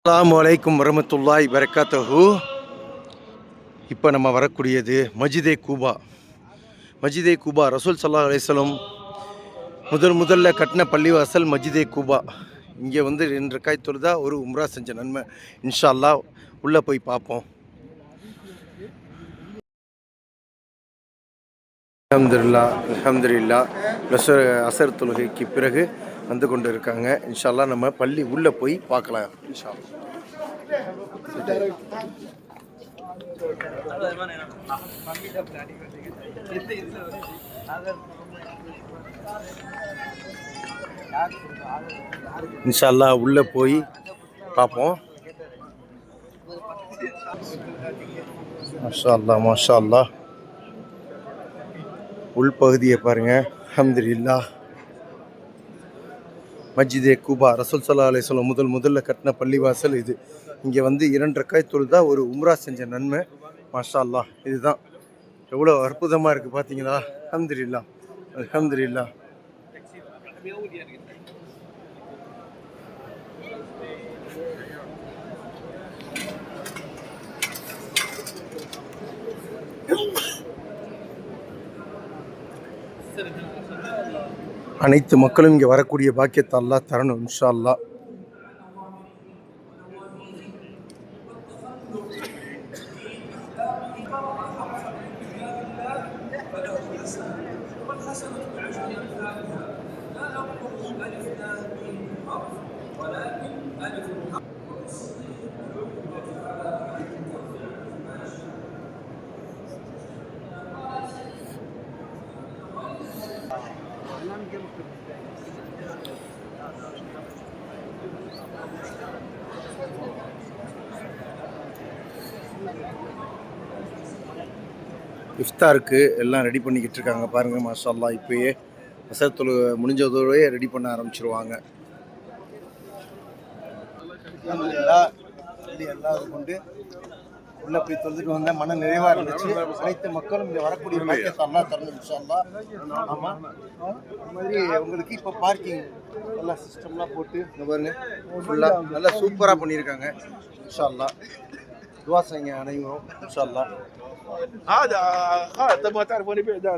அஸ்ஸலாமு அலைக்கும் வரமத்துல்லாஹி வரகாத்துஹு. இப்போ நம்ம வரக்கூடியது மஜிதே கூபா. மஜிதே கூபா ரசூல் ஸல்லல்லாஹு அலைஹி வஸல்லம் முதல்ல கட்டின பள்ளிவாசல் மஜிதே கூபா. இங்கே வந்து 2 ரக்காத் தொழுதா ஒரு உம்ரா செஞ்ச நன்மை. இன்ஷா அல்லாஹ் உள்ளே போய் பார்ப்போம். அல்ஹம்துலில்லாஹ் அசர் தொழுகைக்கு பிறகு வந்து கொண்டு இருக்காங்க. இன்ஷா அல்லாஹ் நம்ம பள்ளி உள்ளே போய் பார்க்கலாம். இன்ஷா அல்லாஹ். இன்ஷா அல்லாஹ் உள்ளே போய் பார்ப்போம். மாஷா அல்லாஹ் மாஷா அல்லாஹ். உள்பகுதியை பாருங்கள். அல்ஹம்துலில்லாஹ். மஜிதே கூபா ரசூல் ஸல்லல்லாஹு அலைஹி வஸல்லம் முதல்ல கட்டின பள்ளிவாசல் இது. இங்கே வந்து 2 ரக்காத் தொழுதா ஒரு உம்ரா செஞ்ச நன்மை. மாஷா அல்லாஹ். இதுதான் எவ்வளோ அற்புதமாக இருக்குது பார்த்தீங்களா? அல்ஹம்துலில்லாஹ் அல்ஹம்துலில்லாஹ். அனைத்து மக்களும் இங்கே வரக்கூடிய பாக்கியத்தை அல்லாஹ் தரணும் இன்ஷா அல்லாஹ். இஃப்தாருக்கு எல்லாம் ரெடி பண்ணிக்கிட்டு இருக்காங்க பாருங்கள். மாஷா அல்லாஹ். இப்போயே அசர் தொழு முடிஞ்சதோடய ரெடி பண்ண ஆரம்பிச்சிருவாங்க. எல்லாம் கொண்டு உள்ளே போய் தொழுதுட்டு வந்த மன நிறைவாக இருந்துச்சு. அனைத்து மக்களும் இங்கே வரக்கூடிய பாக்கியத்தை அல்லாஹ் தரணும் இன்ஷா அல்லாஹ். ஆமாம், அது மாதிரி உங்களுக்கு இப்போ பார்க்கிங் நல்லா சிஸ்டம்லாம் போட்டு இந்த பாருங்க ஃபுல்லாக நல்லா சூப்பராக பண்ணியிருக்காங்க. இன்ஷா அல்லாஹ் துவா செய்யுங்க அனைவரும் இன்ஷா அல்லாஹ். هذا تبغى تعرف وين يبيع ذا